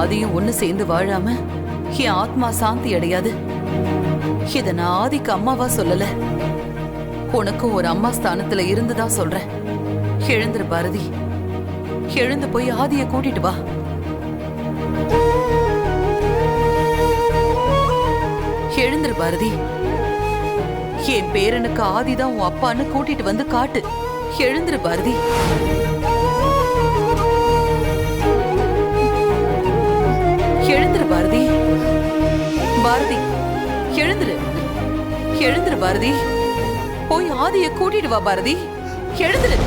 ஆதியும் ஒண்ணு சேர்ந்து வாழாம என் ஆத்மா சாந்தி அடையாது. இத நான் ஆதிக்கு அம்மாவா சொல்லல, உனக்கும் ஒரு அம்மா ஸ்தானத்துல இருந்துதான் சொல்றேன். எழுந்துரு பாரதி, எழுந்து போய் ஆதிய கூட்டிட்டு வா. எழுந்துரு பாரதி, என் பேரனுக்கு ஆதிதான் உன் அப்பான்னு கூட்டிட்டு வந்து காட்டு. எழுந்துரு பாரதி. எழுந்துரு பாரதி. பாரதி எழுந்துரு, எழுந்துரு பாரதி. போய் ஆதிய கூட்டிட்டு வா பாரதி. எழுந்துரு.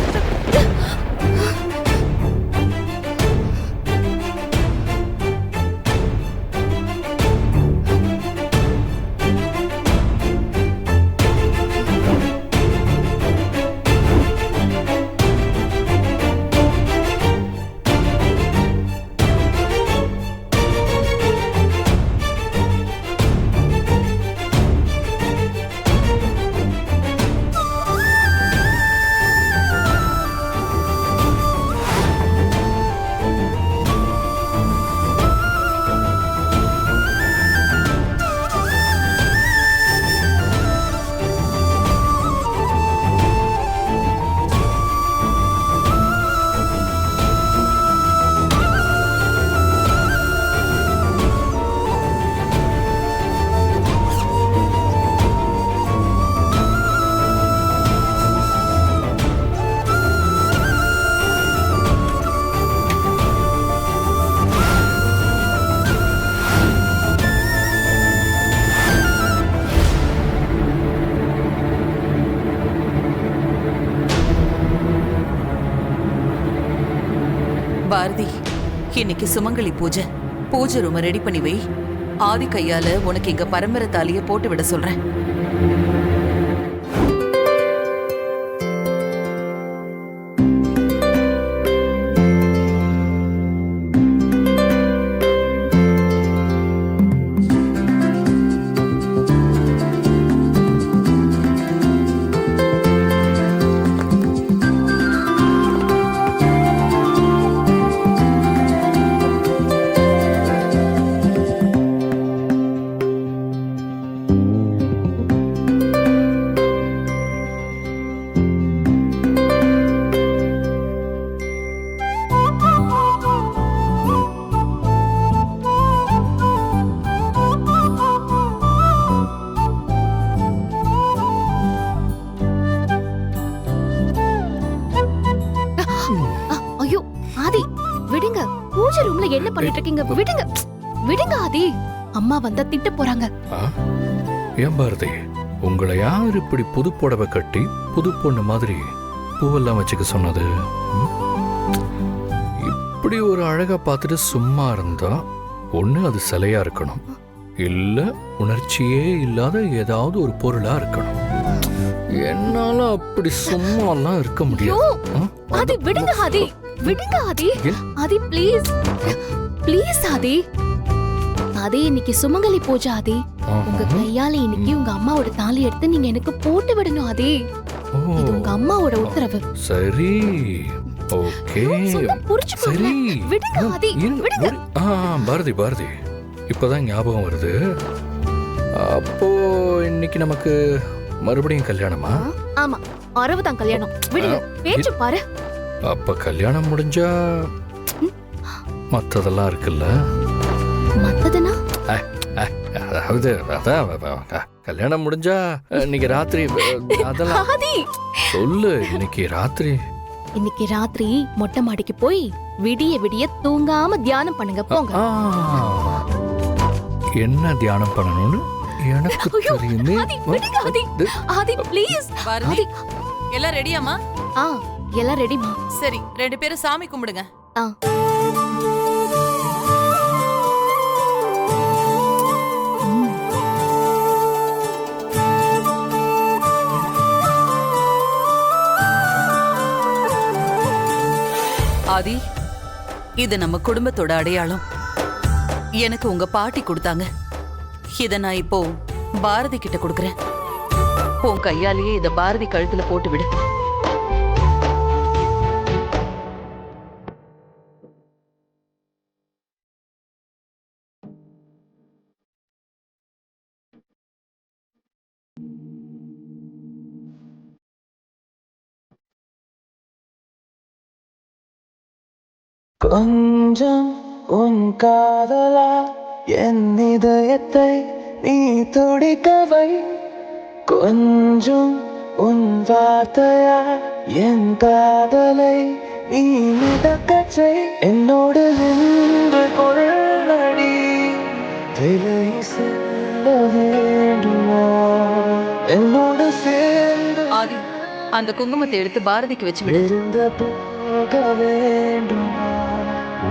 பாரதி, இன்னைக்கு சுமங்கலி பூஜை. பூஜை ரூம ரெடி பண்ணி வை. ஆதி கையால உனக்கு இங்க பரம்பரை தாலிய போட்டு விட சொல்றேன். என்ன பண்ணிட்டு இருக்கீங்க? விடுங்க, விடுங்க ஆதி. அம்மா வந்தா திட்ட போறாங்க. ஏன் பாரதி, உங்களை யார் இப்படி புது புடவை கட்டி புது பொண்ணு மாதிரி பூவெல்லாம் வச்சுக்க சொன்னது? இப்படி ஒரு அழகா பார்த்துட்டு சும்மா இருந்தா ஒண்ணு அது சிலையா இருக்கணும், இல்ல உணர்ச்சியே இல்லாத ஏதாவது ஒரு பொருளா இருக்கணும். என்னால அப்படி சும்மாலாம் இருக்க முடியாது. ஆதி விடுங்க ஆதி, விடுங்க ஆதி. ஆதி ப்ளீஸ், ப்ளீஸ் ஆதி. ஆதி இன்னைக்கு சுமங்கலி பூஜை ஆதி. உங்க கையால இன்னைக்கு உங்க அம்மாவோட தாலி எடுத்து நீங்க எனக்கு போட்டு விடணும் ஆதி. இது உங்க அம்மாவோட உத்தரவு. சரி, ஓகே, சரி, விடுங்க ஆதி, விடுங்க. பாரதி, பாரதி, இப்பதான் ஞாபகம் வருது. அப்போ இன்னைக்கு நமக்கு மறுபடியும் கல்யாணமா? ஆமா, அரவுதான் கல்யாணம். விடுங்க, பேச்சு பாரு. அப்ப கல்யாணம் முடிஞ்சா மத்ததெல்லாம் இருக்குல்ல? மத்ததுனா? அதாவது கல்யாணம் முடிஞ்சா இன்னைக்கு ராத்திரி அதெல்லாம் சொல்லு. இன்னைக்கு ராத்திரி, இன்னைக்கு ராத்திரி மொட்டை மாடிக்கு போய் விடிய விடிய தூங்காம தியானம் பண்ணுங்க போங்க. என்ன தியானம் பண்ணணும்னு எனக்கு தெரியுமே. ஆதி ப்ளீஸ். ஆதி எல்லாம் ரெடியாமா? எல்லாம் ரெடிமா. சரி, 2 பேரும் சாமி கும்பிடுங்க. ஆதி, இது நம்ம குடும்பத்தோட அடையாளம். எனக்கு உங்க பாட்டி கொடுத்தாங்க. இத நான் இப்போ பாரதி கிட்ட கொடுக்கறேன். உன் கையாலேயே இத பாரதி கழுத்துல போட்டு விடு. கொஞ்சம் உன் காதலா என் இதயத்தை நீ துடிக்கவை, கொஞ்சம் உன் வார்த்தையா என் காதலை நீ மிதக்கச்சை, என்னோடு நின்று கொள்ளடி விலை செல்ல வேண்டுமா, என்னோடு சேர்ந்து ஆதி அந்த குங்குமத்தை எடுத்து பாரதிக்கு வச்சு விடு. இருந்த போக வேண்டுமா.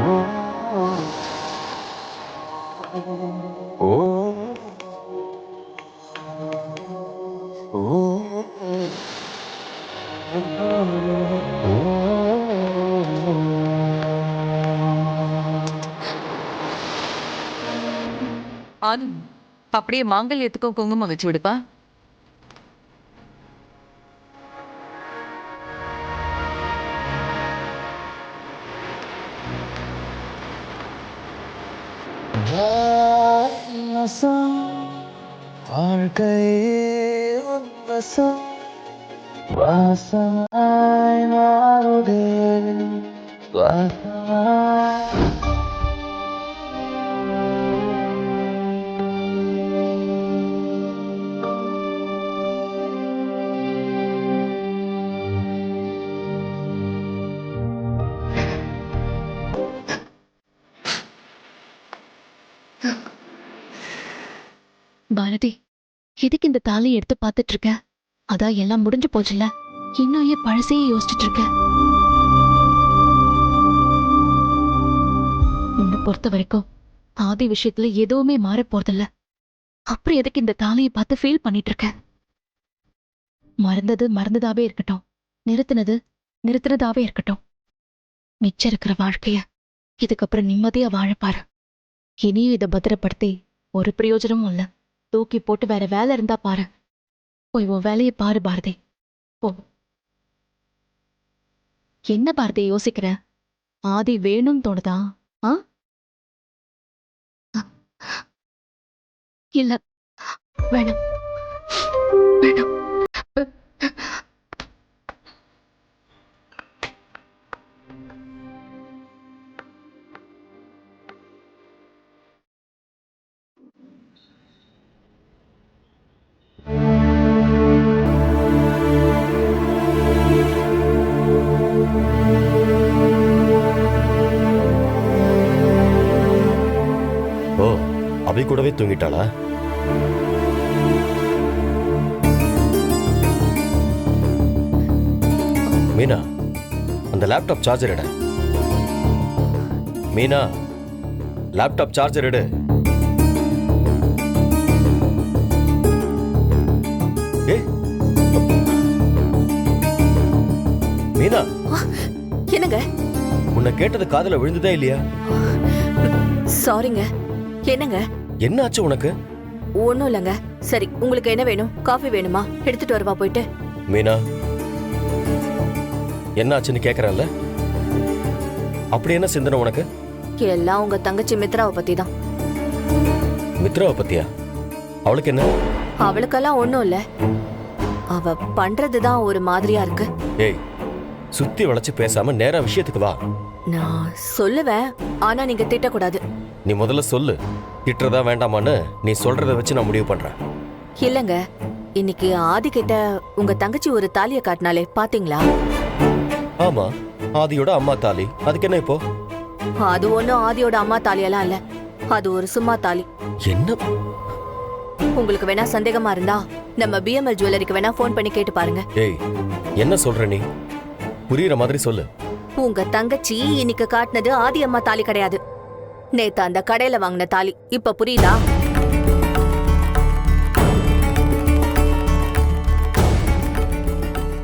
ஓ, ஓ, ஓ, ஆதி அப்படியே மாங்கல்யத்துக்கும் குங்குமம் வச்சு விடுப்பா. வாசம் வாழ்க்கையே உன்வசம், வாசமாய் மாறுதே வாசமாய். பாரதி, எதுக்கு இந்த தாலியை எடுத்து பார்த்துட்டு இருக்க? அதான் எல்லாம் முடிஞ்சு போச்சுல்ல, இன்னும் ஏன் பழசையே யோசிச்சுட்டு இருக்க? உன்னை பொறுத்த வரைக்கும் ஆதி விஷயத்துல எதுவுமே மாற போறதில்ல. அப்புறம் எதுக்கு இந்த தாலியை பார்த்து ஃபீல் பண்ணிட்டு இருக்க? மறந்தது மறந்ததாவே இருக்கட்டும், நிறுத்தினது நிறுத்தினதாவே இருக்கட்டும். மிச்சம் இருக்கிற வாழ்க்கைய இதுக்கப்புறம் நிம்மதியா வாழப்பாரு. இனியும் இதை பத்திரப்படுத்தி ஒரு பிரயோஜனமும் இல்ல. தூக்கி போட்டு வேற வேலை இருந்தா பாரு. போய் உன் வேலையை பாரு பாரதி, போ. என்ன பாரதி யோசிக்கிற? ஆதி வேணும்னு தோணுதா? ஆ? இல்ல, வேணாம் வேணாம். ஓ, அபி கூடவே தூங்கிட்டாளா? மீனா, அந்த லேப்டாப் சார்ஜர் எடு. மீனா, லேப்டாப் சார்ஜர் எடு. ஏ மீனா, என்னங்க? உன்னை கேட்டது காதுல விழுந்ததே இல்லையா? சாரிங்க. என்னங்க? என்ன ஆச்சு உனக்கு? ஒண்ணும் இல்லைங்க. சரி, உங்களுக்கு என்ன வேணும்? காஃபி வேணுமா? எடுத்துட்டு வருவா போயிட்டு. மீனா, என்ன ஆச்சுன்னு கேக்குறல்ல? அப்படி என்ன சிந்தனை உனக்கு? எல்லாம் உங்க தங்கச்சி மித்ராவை பத்தி தான். மித்ராவை பத்தியா? அவளுக்கு என்ன? அவளுக்கெல்லாம் ஒண்ணும் இல்ல. அவ பண்றதுதான் ஒரு மாதிரியா இருக்கு. ஏய், சுத்தி வளைச்சு பேசாம நேரா விஷயத்துக்கு வா. நான் சொல்லுவேன், ஆனா நீங்க திட்டக்கூடாது. நீ முதல்ல சொல்லு, திட்டுறதா வேண்டாமான்னு நீ சொல்றத வச்சு நான் முடிவு பண்றேன். இல்லங்க, இன்னைக்கு ஆதி கிட்ட உங்க தங்கச்சி ஒரு தாலிய காட்டினாலே பாத்தீங்களா? ஆமா, ஆதியோட அம்மா தாலி. அதுக்கு என்ன இப்போ? அது ஒண்ணும் ஆதியோட அம்மா தாலியெல்லாம் இல்ல. அது ஒரு சும்மா தாலி. என்ன? உங்களுக்கு வேணா சந்தேகமா இருந்தா நம்ம பிஎம்எல் ஜுவல்லரிக்கு வேணா ஃபோன் பண்ணி கேட்டு பாருங்க. ஏய், என்ன சொல்ற நீ? புரியுற மாதிரி சொல்லு. உங்க தங்கச்சி இன்னைக்கு காட்டினது ஆதி அம்மா தாலி கிடையாது. நேத்து அந்த கடையில வாங்கின தாலி. இப்ப புரியுதா?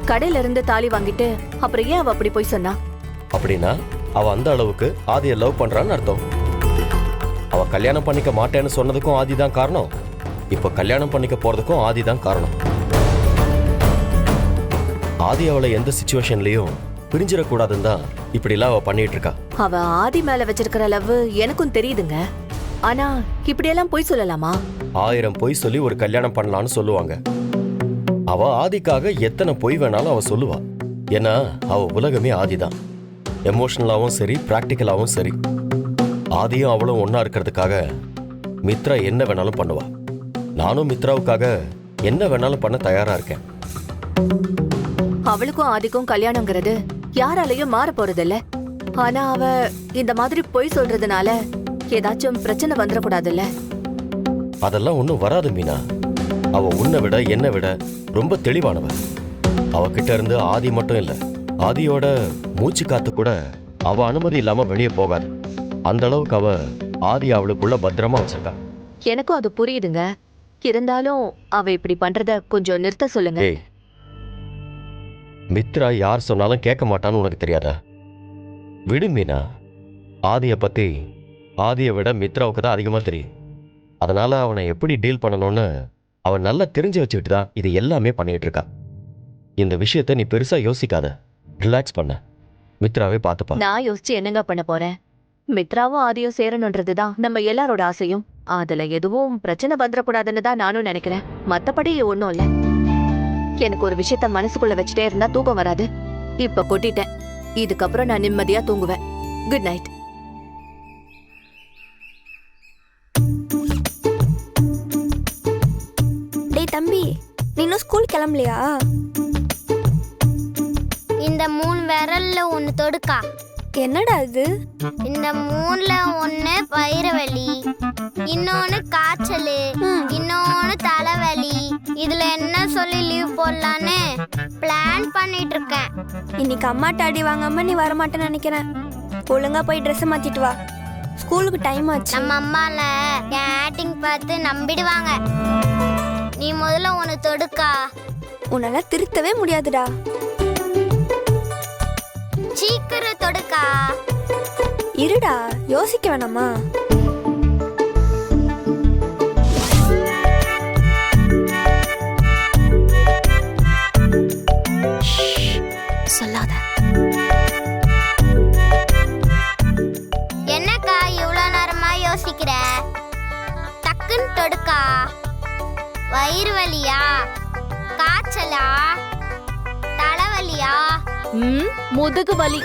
கடையில இருந்து தாலி வாங்கிட்டு அப்புறம் ஏன் அவ அப்படி போய் சொன்னா? அப்படின்னா அவ அந்த அளவுக்கு ஆதியை லவ் பண்றான்னு அர்த்தம். அவ கல்யாணம் பண்ணிக்க மாட்டேன்னு சொன்னதுக்கும் ஆதி தான் காரணம். இப்ப கல்யாணம் பண்ணிக்க போறதுக்கும் ஆதி தான் காரணம். ஆதி அவளை எந்த சிச்சுவேஷன்லயும் பிரிஞ்சிடக்கூடாதுன்னு தான் இப்படிலாம் அவ பண்ணிட்டு இருக்கா. அவ ஆதி மேல வச்சிருக்கிற லவ் எனக்கும் தெரியுதுங்க. ஆனா இப்படியெல்லாம் பொய் சொல்லலாமா? 1000 பொய் சொல்லி ஒரு கல்யாணம் பண்ணலான்னு சொல்லுவாங்க. அவ ஆதிக்காக எத்தனை பொய் வேணாலும் அவ சொல்லுவா. ஏன்னா அவ உலகமே ஆதிதான். எமோஷனலாகவும் சரி ப்ராக்டிக்கலாகவும் சரி ஆதியும் அவளும் ஒன்றா இருக்கிறதுக்காக மித்ரா என்ன வேணாலும் பண்ணுவா. நானும் மித்ராவுக்காக என்ன வேணாலும் பண்ண தயாரா இருக்கேன். அவளுக்கும் ஆதிக்கும் கல்யாணங்கிறது யாராலையும் மாற போறதில்ல. ஆனா அவ இந்த மாதிரி பொய் சொல்றதுனால ஏதாச்சும் பிரச்சனை வந்துடக்கூடாதுல்ல. அதெல்லாம் ஒன்றும் வராது மீனா. அவ உன்னை விட என்னை விட ரொம்ப தெளிவானவ. அவகிட்ட இருந்து ஆதி மட்டும் இல்ல, ஆதியோட மூச்சு காத்து கூட அவ அனுமதி இல்லாம வெளியே போகாது. அந்த அளவுக்கு அவ ஆதி அவளுக்குள்ள பத்திரமா வச்சிருக்கா. எனக்கும் அது புரியுதுங்க. இருந்தாலும் அவ இப்படி பண்றத கொஞ்சம் நிறுத்த சொல்லுங்க. ஏய், மித்ரா யார் சொன்னாலும் கேட்க மாட்டான்னு உனக்கு தெரியாதா? விடு மீனா. ஆதியை பத்தி ஆதியை விட மித்ராவுக்கு தான் அதிகமா தெரியும். அதனால அவனை எப்படி டீல் பண்ணணும்னு அவன் நல்லா தெரிஞ்சு வச்சுக்கிட்டு தான் இது எல்லாமே பண்ணிட்டு இருக்கான். இந்த விஷயத்த நீ பெருசா யோசிக்காத, ரிலாக்ஸ் பண்ண. மித்ராவே பார்த்துப்பா. நான் யோசிச்சு என்னங்க பண்ண போறேன்? மித்ராவும் ஆதியும் சேரணுன்றதுதான் நம்ம எல்லாரோட ஆசையும். அதுல எதுவும் பிரச்சனை வந்துடக்கூடாதுன்னு தான் நானும் நினைக்கிறேன். மத்தபடி ஒன்னும் இல்ல. எனக்கு ஒரு விஷயத்த மனசுக்குள்ள வச்சுட்டே இருந்தா தூக்கம் வராது. இப்ப கொட்டிட்டேன். இதுக்கப்புறம் நான் நிம்மதியா தூங்குவேன். Good night. டேய் தம்பி, நீ இன்னும் ஸ்கூல் கிளம்பலையா? இந்த 3 விரல்ல ஒன்னு தொடுக்கா. என்னடா இது? இந்த 3ல ஒன்னு வயிறு வலி, இன்னொன்னு காய்ச்சல், இன்னொன்னு தலைவலி. இதுல என்ன சொல்லி லீவ் போடலான்னு பிளான் பண்ணிட்டு இருக்கேன். இன்னைக்கு அம்மாட்ட அடி வாங்காம நீ வரமாட்டேன்னு நினைக்கிறேன். ஒழுங்கா போய் ட்ரெஸ் மாத்திட்டு வா, ஸ்கூலுக்கு டைம் ஆச்சு. நம்ம அம்மால என் ஆக்டிங் பார்த்து நம்பிடுவாங்க. நீ முதல்ல ஒன்னு தொடுக்கா. உன்னால திருத்தவே முடியாதுடா. சீக்கிரம் தொடுக்கா. இருடா, யோசிக்க வேணாமா? சொல்லாத. என்னக்கா இவ்வளவு நேரமா யோசிக்கிற? டக்குன்னு தொடுக்கா. வயிறு வலியா, காய்ச்சலா, தலைவலியா? முதுகு வலி.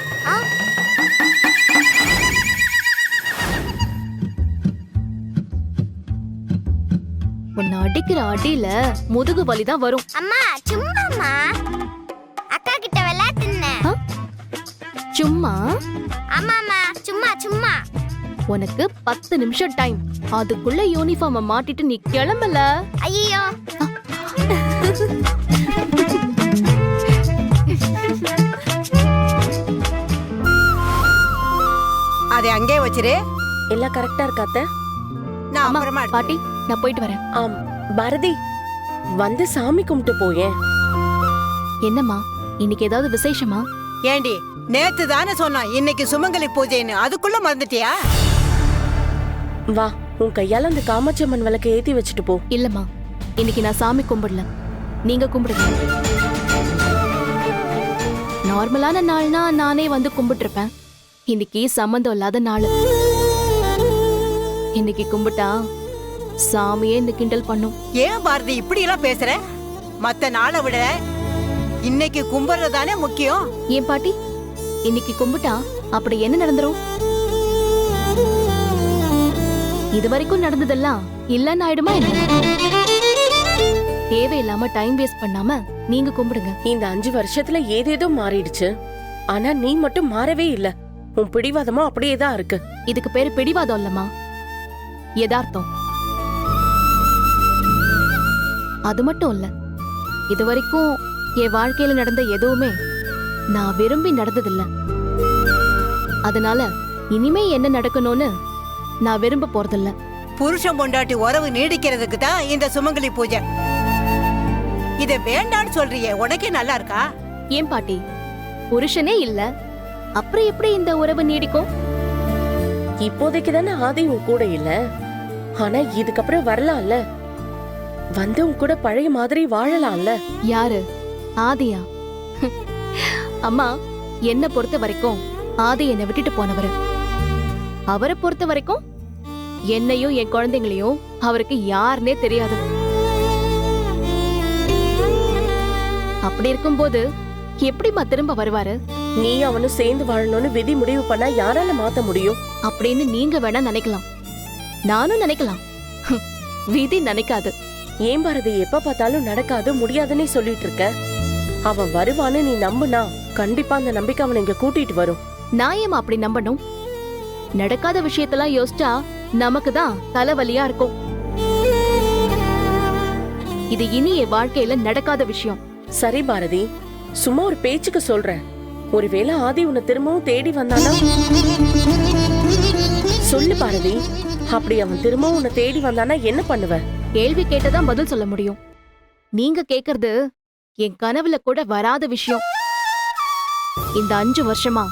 உன்னை அடிக்கிற அடியில முதுகு வலி தான் வரும். அம்மா சும்மாம்மா, அக்கா கிட்ட விளையாட்டுன. சும்மா? ஆமாம்மா, சும்மா சும்மா. உனக்கு 10 நிமிஷம் டைம். அதுக்குள்ள யூனிஃபார்மை மாட்டிட்டு நீ கிளம்பல. ஐயோ, அதை அங்கே வச்சிரு. எல்லாம் கரெக்டா இருக்காத்த? நான் அம்மா, அப்புறமா பாட்டி நான் போயிட்டு வரேன். ஆம் பாரதி, வந்து சாமி கும்பிட்டு போயேன். என்னம்மா, இன்னைக்கு ஏதாவது விசேஷமா? ஏண்டி, நேத்து தானே சொன்னான் இன்னைக்கு சுமங்கலி பூஜைன்னு, அதுக்குள்ள மறந்துட்டியா? வா, உன் கையால அந்த காமாட்சியம்மன் விளக்க ஏத்தி வச்சுட்டு போ. இல்லம்மா, இன்னைக்கு நான் சாமி கும்பிடல. நீங்க கும்பிடுங்க. நார்மலான நாள்னா நானே வந்து கும்பிட்டு இருப்பேன். இன்னைக்கு சம்பந்தம் இல்லாத நாள். இன்னைக்கு கும்பிட்டா சாமியே இந்த கிண்டல் பண்ணும். ஏன் பாரதி இப்படி எல்லாம் பேசுற? மத்த நாளை விட இன்னைக்கு கும்பிடுறதானே முக்கியம். ஏன் பாட்டி, இன்னைக்கு கும்பிட்டா அப்படி என்ன நடந்துரும்? இது வரைக்கும் நடந்ததெல்லாம் இல்லன்னு ஆயிடுமா என்ன? தேவையில்லாம டைம் வேஸ்ட் பண்ணாம நீங்க கும்பிடுங்க. இந்த 5 வருஷத்துல ஏதேதோ மாறிடுச்சு, ஆனா நீ மட்டும் மாறவே இல்ல. உன் பிடிவாதமா அப்படியே தான் இருக்கு. இதுக்கு பேரு பிடிவாதம் இல்லம்மா, யதார்த்தம். அது மட்டும் இல்ல, இது வரைக்கும் என் வாழ்க்கையில நடந்த எதுவுமே நான் விரும்பி நடந்ததில்ல. அதனால இனிமே என்ன நடக்கணும்னு நான் விரும்ப போறதில்ல. புருஷன் பொண்டாட்டி உறவு நீடிக்கிறதுக்கு தான் இந்த சுமங்கலி பூஜை. இத வேண்டான்னு சொல்றியே, உனக்கே நல்லா இருக்கா? ஏன் பாட்டி, புருஷனே இல்ல, அப்புறம் எப்படி இந்த உறவு நீடிக்கும்? இப்போதைக்கு தானே ஆதி உன் கூட இல்ல, ஆனா இதுக்கப்புறம் வரலாம்ல. வந்து உன் கூட பழைய மாதிரி வாழலாம்ல. யாரு? ஆதியா? அம்மா, என்ன பொறுத்த வரைக்கும் ஆதி என்னை விட்டுட்டு போனவரு. அவரை பொறுத்த வரைக்கும் என்னையும் என் குழந்தைங்களையும் அவருக்கு யாருன்னே தெரியாது. அப்படி இருக்கும்போது எப்படிம்மா திரும்ப வருவாரு? நீ அவனும் சேர்ந்து வாழணும்னு விதி முடிவு பண்ணா யாரால மாத்த முடியும்? அப்படின்னு நீங்க வேணா நினைக்கலாம், நானும் நினைக்கலாம். விதி நினைக்காது. ஏன் பாரதி எப்ப பார்த்தாலும் நடக்காது முடியாதுன்னே சொல்லிட்டு இருக்க? அவன் வருவான்னு நீ நம்புனா கண்டிப்பா அந்த நம்பிக்கை அவனை இங்க கூட்டிட்டு வரும். நான் ஏமா அப்படி நம்பணும்? நடக்காத விஷயத்தெல்லாம் யோசிச்சா நமக்கு தான் தலைவலியா இருக்கும். இது இனி என் வாழ்க்கையில நடக்காத விஷயம். சரி பாரதி, சும்மா ஒரு பேச்சுக்கு சொல்றேன். ஒருவேளை ஆதி உன்னை திரும்பவும் தேடி வந்தானா? சொல்லு பாரதி, அப்படி அவன் திரும்பவும் உன்னை தேடி வந்தானா என்ன பண்ணுவ? கேள்வி கேட்டதான் பதில் சொல்ல முடியும். நீங்க கேக்குறது என் கனவுல கூட வராத விஷயம். இந்த 5 வருஷமா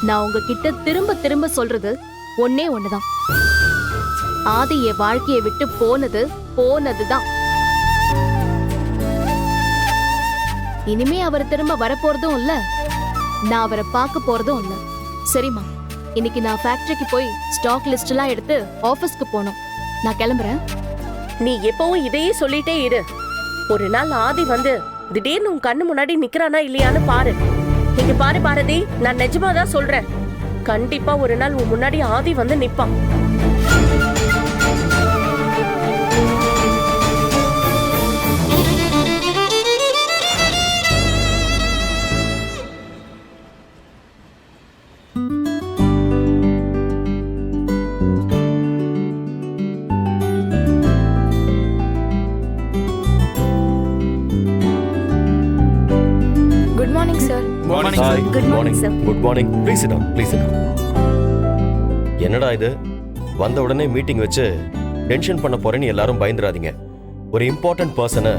நான் உங்ககிட்ட திரும்ப திரும்ப சொல்றது ஒன்னே ஒண்ணுதான். ஆதி என் வாழ்க்கையை விட்டு போனதுதான். இனிமே அவர் திரும்ப வரப்போறதும் இல்ல, நான் அவரை பார்க்க போறதும் இல்ல. சரிம்மா, இன்னைக்கு நான் ஃபேக்டரிக்கு போய் ஸ்டாக் லிஸ்ட் எல்லாம் எடுத்து ஆபீஸ்க்கு போகணும். நான் கிளம்புறேன். நீ எப்பவும் இதையே சொல்லிட்டே இரு. ஒரு நாள் ஆதி வந்து திடீர்னு உன் கண்ணு முன்னாடி நிக்கிறானா இல்லையான்னு பாரு. இங்க பாரு பாரதி, நான் நிஜமாதான் சொல்றேன். கண்டிப்பா ஒரு நாள் உன் முன்னாடி ஆதி வந்து நிப்பான். Good morning sir. Hi. Good morning, sir. Good morning. Please sit down. Please sit down. என்னடா இது, வந்த உடனே மீட்டிங் வச்சு டென்ஷன் பண்ண போறேன்னு எல்லாரும் பயந்துராதீங்க. ஒரு இம்பார்ட்டன்ட் பர்சனை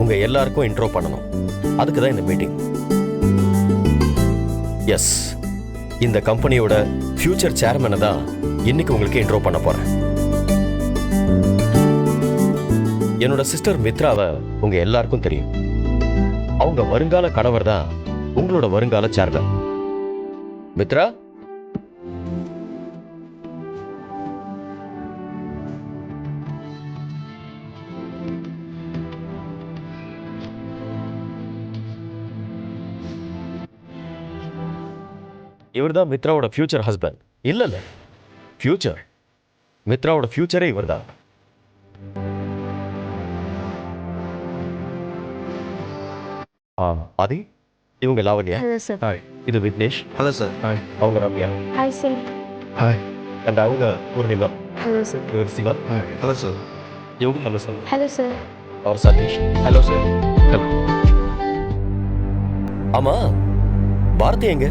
உங்க எல்லாருக்கும் இன்ட்ரோ பண்ணணும். அதுக்கு தான் இந்த மீட்டிங். எஸ், இந்த கம்பெனியோட ஃபியூச்சர் சேர்மனை தான் இன்னைக்கு உங்களுக்கு இன்ட்ரோ பண்ண போறேன். என்னோட சிஸ்டர் மித்ராவை உங்க எல்லாருக்கும் தெரியும். அவங்க வருங்கால கணவர் தான் உங்களோட வருங்கால சேர்மன். மித்ரா, இவர்தான் மித்ராவோட ஃபியூச்சர் ஹஸ்பண்ட். இல்ல ஃபியூச்சர், மித்ராவோட ஃபியூச்சரே இவர்தான். ஆதி, இவங்க லாவண்யா. Hello sir. ஹாய். இது விக்னேஷ். Hello sir. ஹாய். அவங்க Ramya. Hi sir. Hi. And அவங்க பூர்ணிமா. Hello sir. இவர் சிவா. ஹாய். Hello sir. இவங்க ஹலோ சார். Hello sir. அவர் சதீஷ். Hello sir. ஹலோ. ஆமா, பாரதி எங்க?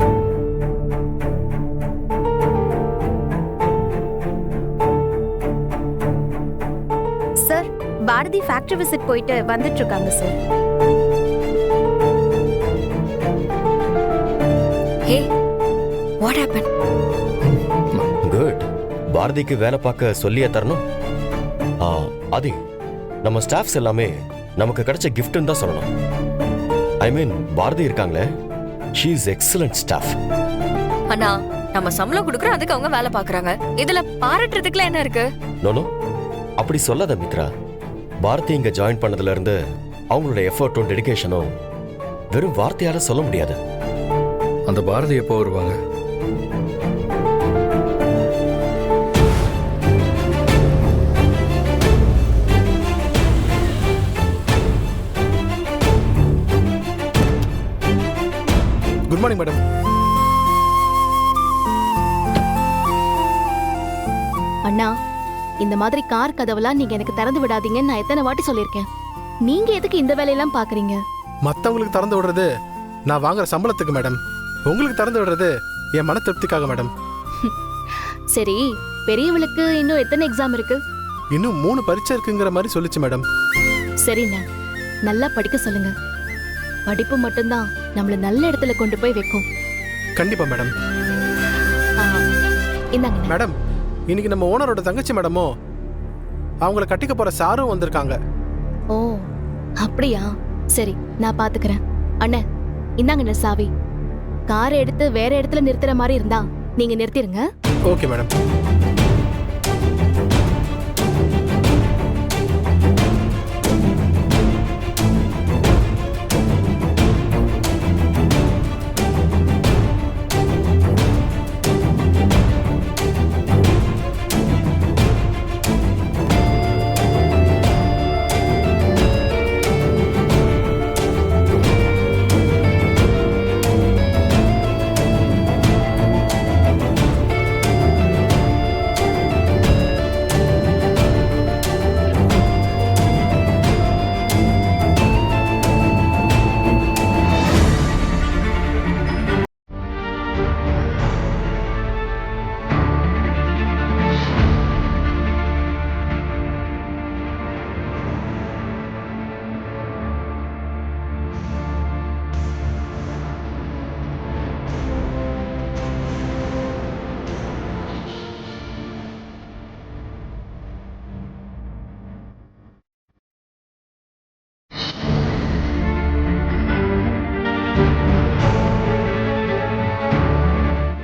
சார், பாரதி ஃபேக்டரி விசிட் போயிட்டு வந்துட்டு இருக்காங்க sir. Hey, what happen? Good. பாரதிக்கு வேலை பார்க்க சொல்லியே தரணும். ஆதி, நம்ம ஸ்டாஃப்ஸ் எல்லாமே நமக்கு கிடைச்ச கிஃப்ட்னு தான் சொல்லணும். ஐ மீன், பாரதி இருக்காங்களே, ஷீ இஸ் எக்ஸலன்ட் ஸ்டாஃப். அண்ணா, நம்ம சம்பளம் கொடுக்குறோம், அதுக்கு அவங்க வேலை பாக்குறாங்க. இதுல பாராட்டுறதுக்குலாம் என்ன இருக்கு? நோனோ, அப்படி சொல்லாத மித்ரா. பாரதி இங்க ஜாயின் பண்ணதுல இருந்து அவங்களோட எஃபர்ட்டும் டெடிகேஷனும் வெறும் வார்த்தையால சொல்ல முடியாது. அந்த பாரதி எப்போ வருவாங்க? Good morning madam. அண்ணா, இந்த மாதிரி கார் கதவெல்லாம் நீங்க எனக்கு திறந்து விடாதீங்கன்னு நான் எத்தனை வாட்டி சொல்லியிருக்கேன். நீங்க எதுக்கு இந்த வேலையெல்லாம் பாக்குறீங்க? மற்றவங்களுக்கு திறந்து விடுறது நான் வாங்குற சம்பளத்துக்கு மேடம். உங்களுக்கு திறந்து விடுறது என் மன திருப்திக்காக மேடம். சரி, பெரியவளுக்கு இன்னும் எத்தனை எக்ஸாம் இருக்கு? இன்னும் 3 பரீட்சை இருக்குங்கிற மாதிரி சொல்லிச்சு மேடம். சரிண்ணா, நல்லா படிக்க சொல்லுங்க. படிப்பு மட்டும்தான் நம்மள நல்ல இடத்துல கொண்டு போய் வைக்கும். கண்டிப்பா மேடம். இந்தாங்க மேடம், இன்னைக்கு நம்ம ஓனரோட தங்கச்சி மேடமோ அவங்கள கட்டிக்க போற சாரும் வந்திருக்காங்க. ஓ, அப்படியா? சரி, நான் பாத்துக்கிறேன். அண்ணே, இந்தாங்க சாவி. காரை எடுத்து வேற இடத்துல நிறுத்துற மாதிரி இருந்தா நீங்க நிறுத்திருங்க. Okay madam.